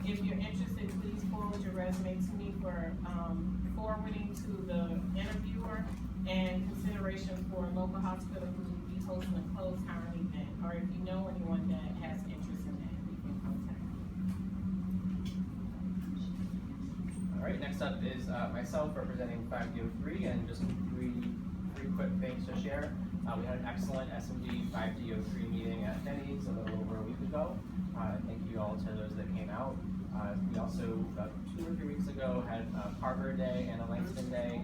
If you're interested, please forward your resume to me for forwarding to the interviewer and consideration for a local hospital who will be hosting a closed hiring event. Or if you know anyone that has interest in that, you can contact me. All right, next up is myself representing 5D03, and just three quick things to share. We had an excellent SMD 5D03 meeting at Denny's a little over a week ago. Thank you all to those that came out. We also, about 2 or 3 weeks ago, had Carver Day and a Langston Day.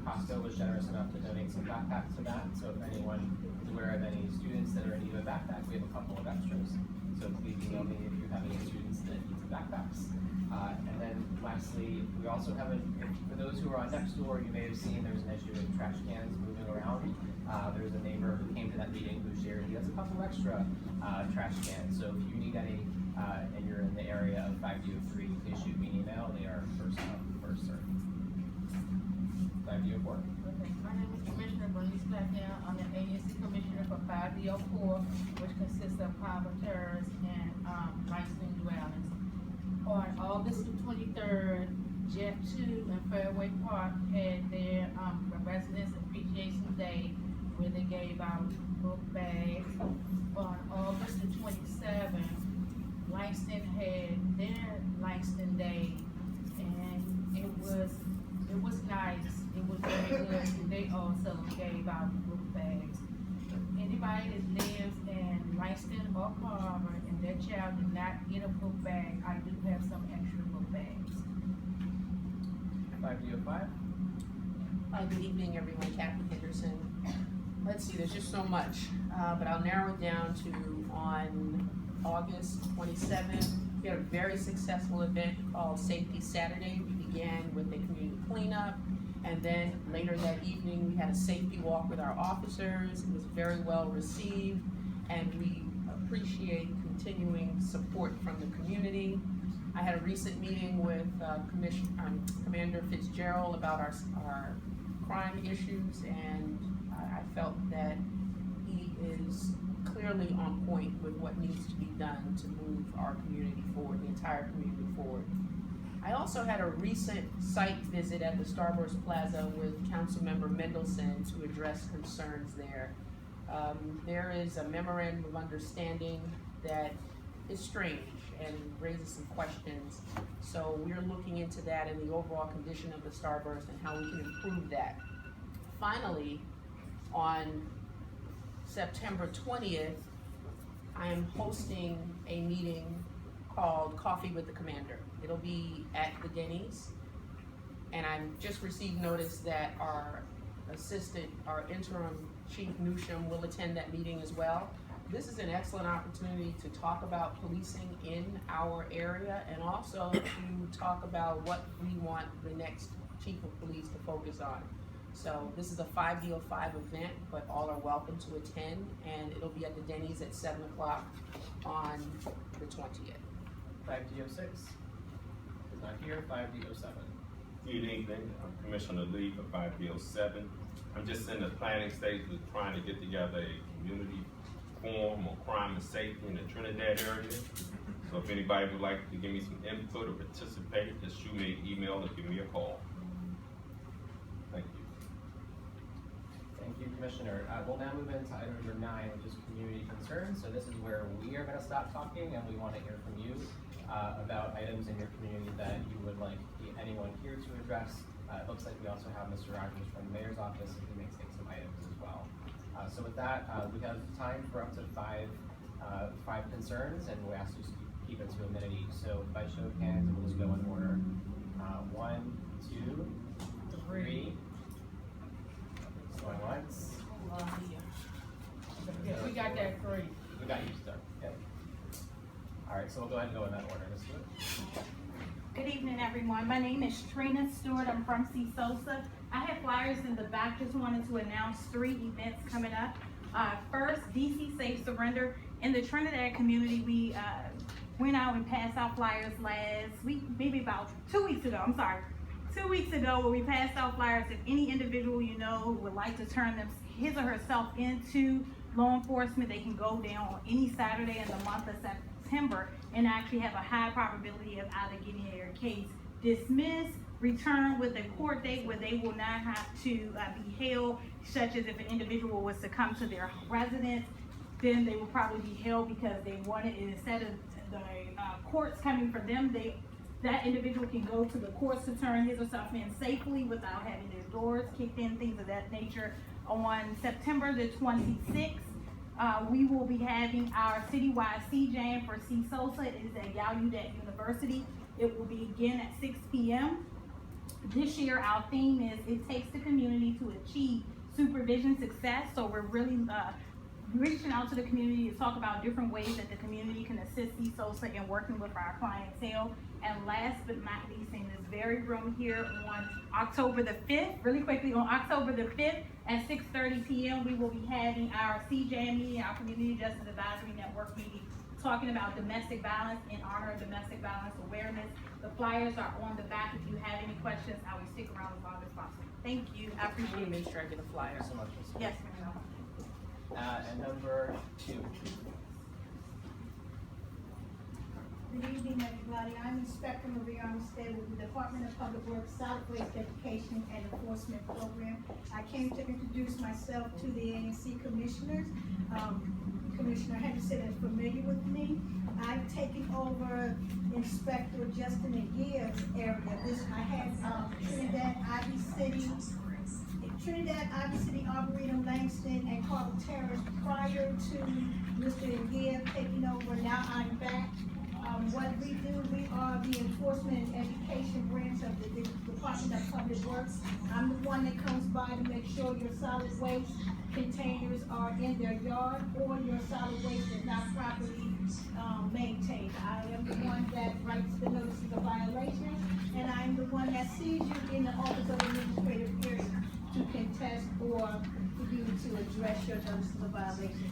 Costco was generous enough to donate some backpacks to that, so if anyone is aware of any students that are in need of a backpack, we have a couple of extras. So please email me if you have any students that need some backpacks. And then lastly, we also have for those who are on Nextdoor, you may have seen there's an issue with trash cans moving around. There's a neighbor who came to that meeting who shared he has a couple extra trash cans. So if you need any and you're in the area of 5D03, please shoot me an email. They are first come, first served. 5D04. Okay, my name is Commissioner Bernice Blackwell. I'm the ANC Commissioner for 5D04, which consists of Carpenters and licensed dwellings. On August the 23rd, Jet 2 and Fairway Park had their Residents Appreciation Day, where they gave out book bags. On August the 27th, Langston had their Langston Day, and it was nice. It was very good. And they also gave out book bags. Anybody that lives in Langston or Carver and their child did not get a book bag, I do have some extra book bags. 5D05. Good evening, everyone. Kathy Henderson. Let's see, there's just so much, but I'll narrow it down to on August 27th, we had a very successful event called Safety Saturday. We began with a community cleanup, and then later that evening, we had a safety walk with our officers. It was very well received, and we appreciate continuing support from the community. I had a recent meeting with Commander Fitzgerald about our crime issues, and I felt that he is clearly on point with what needs to be done to move our community forward, the entire community forward. I also had a recent site visit at the Starburst Plaza with Councilmember Mendelson to address concerns there. There is a memorandum of understanding that is strange and raises some questions. So we're looking into that and the overall condition of the Starburst and how we can improve that. Finally, on September 20th, I am hosting a meeting called Coffee with the Commander. It'll be at the Denny's, and I just received notice that our interim chief Newsham will attend that meeting as well. This is an excellent opportunity to talk about policing in our area and also to talk about what we want the next chief of police to focus on. So this is a 5D05 event, but all are welcome to attend, and it'll be at the Denny's at 7 o'clock on the 20th. 5D06 is not here. 5D07. Good evening, I'm Commissioner Lee for 5D07. I'm just in the planning stage with trying to get together a community forum on crime and safety in the Trinidad area. So if anybody would like to give me some input or participate, just shoot me an email or give me a call. Thank you. Thank you, Commissioner. We'll now move into item number 9, which is community concerns. So this is where we are going to stop talking, and we want to hear from you about items in your community that you would like anyone here to address. It looks like we also have Mr. Rogers from the mayor's office, and he may take some items as well. So with that, we have time for up to five concerns, and we ask you to keep it to a minute each. So by show of hands, and we'll just go in order. 1, 2, 3. Going once. Yeah, we got that 3. We got you stuck. Okay. All right, so we'll go ahead and go in that order. Ms. Stewart. Good evening, everyone. My name is Trina Stewart. I'm from C. Sosa. I have flyers in the back. Just wanted to announce 3 events coming up. First, DC Safe Surrender. In the Trinidad community, we went out and passed out flyers last week, maybe about 2 weeks ago. I'm sorry. 2 weeks ago, where we passed out flyers. If any individual you know would like to turn his or herself into law enforcement, they can go down on any Saturday in the month of September and actually have a high probability of either getting their case dismissed, returned with a court date where they will not have to be held, such as if an individual was to come to their residence, then they will probably be held because they wanted, instead of the courts coming for them, that individual can go to the courts to turn his or herself in safely without having their doors kicked in, things of that nature. On September the 26th, we will be having our citywide C-Jam for C. Sosa. It is at Gallaudet University. It will begin at 6 p.m. This year, our theme is It Takes the Community to Achieve Supervision Success. So we're really reaching out to the community to talk about different ways that the community can assist C. Sosa in working with our clientele. And last but not least, in this very room here on October the 5th, really quickly, on October the 5th at 6:30 p.m., we will be having our C-Jam meeting, our Community Justice Advisory Network meeting, talking about domestic violence in honor of Domestic Violence Awareness. The flyers are on the back. If you have any questions, I will stick around as long as possible. Thank you. I Let me appreciate it. make sure I get a flyer. Thank you so much, Ms. Yes, Smith. ma'am. And number 2. Good evening, everybody. I'm Inspector Marie Armstead with the Department of Public Works Solid Waste Education and Enforcement Program. I came to introduce myself to the ANC commissioners. Commissioner Henderson is familiar with me. I've taken over Inspector Justin Aguirre's area. I had Trinidad, Ivy City, Arboretum, Langston, and Carl Terrace prior to Mr. Aguirre taking over. Now I'm back. What we do, we are the enforcement and education branch of the Department of Public Works. I'm the one that comes by to make sure your solid waste containers are in their yard or your solid waste is not properly maintained. I am the one that writes the notices of violation, and I'm the one that sees you in the Office of Administrative Hearing to contest or for you to address your notices of violation.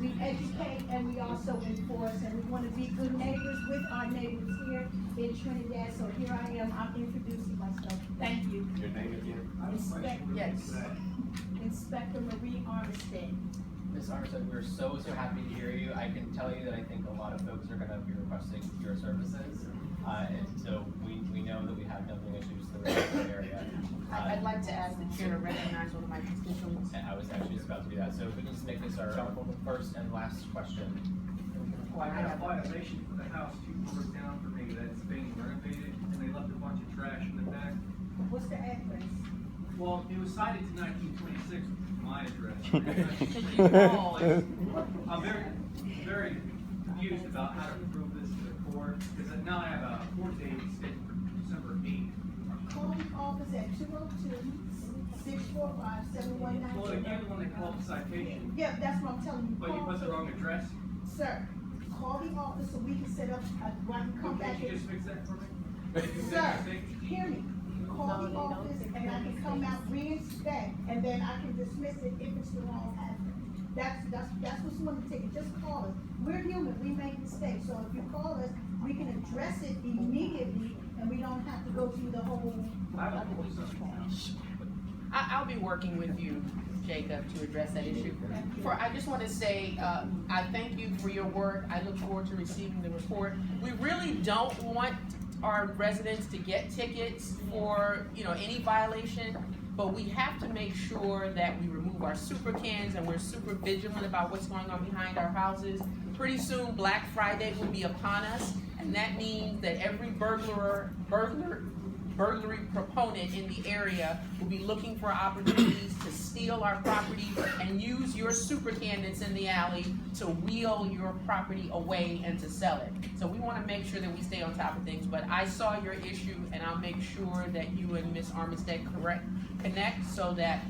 We educate and we also enforce, and we want to be good neighbors with our neighbors here in Trinidad. So here I am, I'm introducing myself. Thank you. Your name again? Inspector Marie Armstead. Ms. Armstead, we're so happy to hear you. I can tell you that I think a lot of folks are gonna be requesting your services. And so we know that we have dumping issues throughout the area. I'd like to ask the chair to recognize one of my constituents. And I was actually just about to do that. So if we can just make this our first and last question. I had a violation for the house 2 floors down for me that's being renovated, and they left a bunch of trash in the back. What's the address? Well, it was cited to 1926, which is my address. I'm very confused about how to prove this to the court, because now I have a court date scheduled for December 8th. Call the office at 202-645-7192. Well, you're the one that called the citation, Yeah, that's what I'm telling you. but you put the wrong address. Sir, call the office so we can set up one, come back. Can't you just fix that for me? Sir, hear me. Call the office and I can come out, re-inspect, and then I can dismiss it if it's the wrong address. That's what's going to take it. Just call us. We're human. We make mistakes. So if you call us, we can address it immediately and we don't have to go through the whole. I have a police officer. I'll be working with you, Jacob, to address that issue. I just want to say, I thank you for your work. I look forward to receiving the report. We really don't want our residents to get tickets for, any violation, but we have to make sure that we remove our super cans and we're super vigilant about what's going on behind our houses. Pretty soon, Black Friday will be upon us, and that means that every burglary proponent in the area will be looking for opportunities to steal our property and use your super can that's in the alley to wheel your property away and to sell it. So we want to make sure that we stay on top of things, but I saw your issue and I'll make sure that you and Ms. Armstead connect so that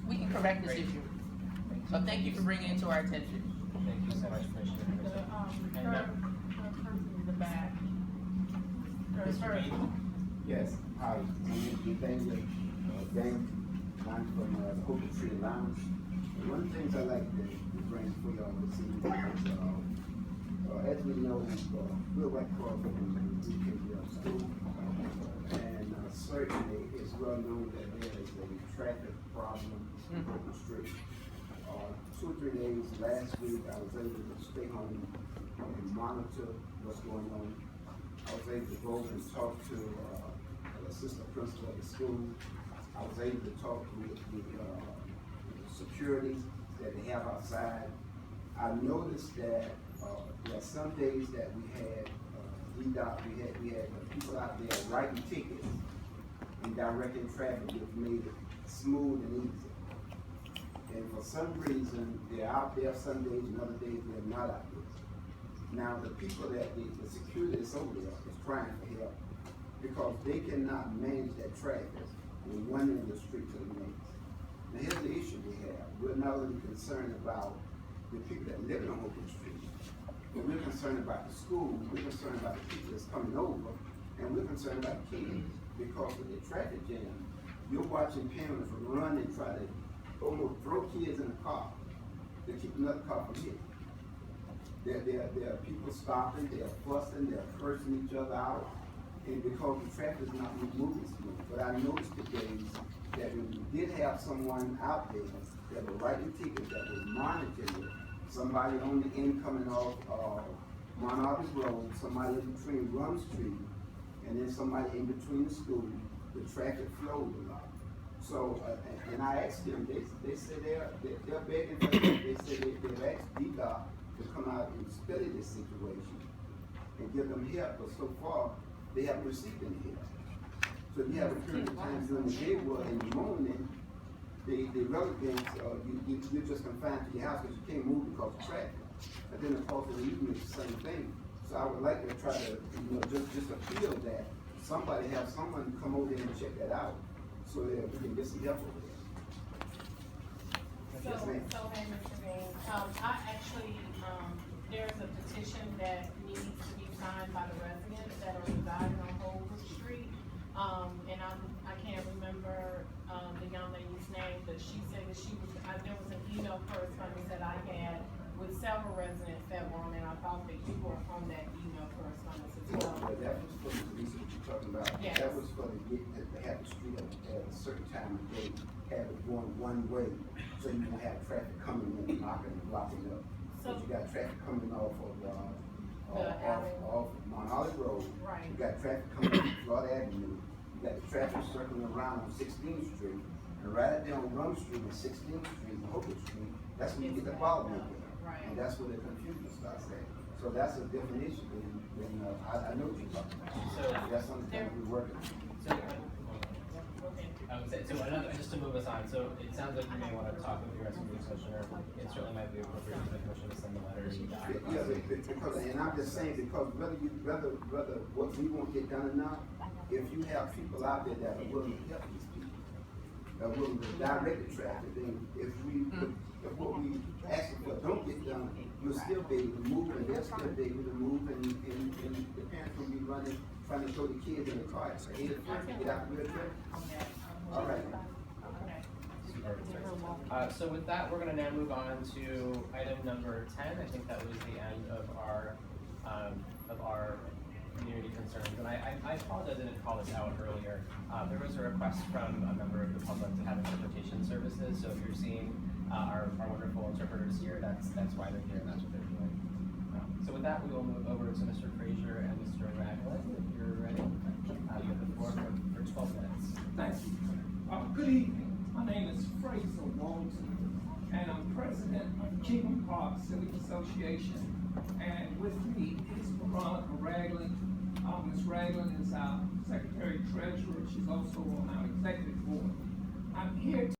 we can correct this issue. So thank you for bringing it to our attention. Thank you so much, Commissioner. And person in the back. Mr. Reed? Yes, hi, my name is Nathaniel Gang. I'm from Coca Tree Lounge. And one of the things I like to bring for y'all this evening is, as we know, we're right across from the UKBL school. And certainly it's well known that there is a traffic problem on the street. 2 or 3 days last week, I was able to stay home and monitor what's going on. I was able to go and talk to, the assistant principal of the school. I was able to talk with the security that they have outside. I noticed that, there are some days that we had people out there writing tickets and directing traffic, which made it smooth and easy. And for some reason, they're out there some days and other days they're not out there. Now, the people that the security that's over there is trying for help because they cannot manage that traffic from one end of the street to the next. Now, here's the issue we have. We're not only concerned about the people that live on Oakland Street, but we're concerned about the school, we're concerned about the people that's coming over, and we're concerned about kids because of the traffic jam. You're watching parents run and try to almost throw kids in the car to keep another car from hitting. There are people stopping, they're fussing, they're cursing each other out, and because the traffic is not moving smooth. But I noticed today that when we did have someone out there that was writing tickets, that was monitoring it, somebody on the end coming off Mount Auburn Road, somebody in between Rum Street, and then somebody in between the school, the traffic flowed a lot. So, and I asked them, they said they're begging for help. They said they've asked DDOT to come out and study this situation and give them help, but so far, they haven't received any help. So you have a period of time during the day where in the morning, the residents, you're just confined to your house because you can't move because of traffic. And then of course in the evening it's the same thing. So I would like to try to, just appeal that somebody have someone come over there and check that out so that we can get some help over there. Yes, ma'am. Hey, Mr. Bean, I actually, there's a petition that needs to be signed by the residents that are residing on Holbrook Street. And I can't remember, the young lady's name, but she said that there was an email correspondence that I had with several residents that were on, and I thought that you were on that email correspondence as well. Well, that was for the police that you're talking about. Yes. That was for to have the street at a certain time of day, have it going one way, so you don't have traffic coming in, knocking and blocking up. So- But you got traffic coming off of, alley. off Mount Holly Road. Right. You got traffic coming from Florida Avenue. You got the traffic circling around on 16th Street, and right there on Rum Street and 16th Street and Hooker Street, that's when you get the problem with it. Right. And that's where the confusion starts at. So that's a different issue than, I know what you're talking about. So, That's something that we're working on. So another, just to move us on, so it sounds like you may want to talk with your SMB commissioner. It certainly might be appropriate for the commissioner to send a letter. Yeah, because, and I'm just saying, because whether what we won't get done or not, if you have people out there that are willing to help these people, that are willing to direct the traffic, then if what we ask for don't get done, you'll still be able to move, and they'll still be able to move, and the parents will be running, trying to throw the kids in the car, it's 8 o'clock, get out the wheelchair. All right. So with that, we're gonna now move on to item number 10. I think that was the end of our community concerns. And I apologize I didn't call this out earlier. There was a request from a member of the public to have interpretation services. So if you're seeing our wonderful interpreters here, that's why they're here and that's what they're doing. So with that, we will move over to Mr. Frazier and Mr. Ragland. If you're ready, you have the floor for 12 minutes. Thank you. Good evening. My name is Fraser Walton, and I'm president of Kingdom Park Civic Association. And with me is Veronica Ragland. Ms. Ragland is our secretary treasurer. She's also on our executive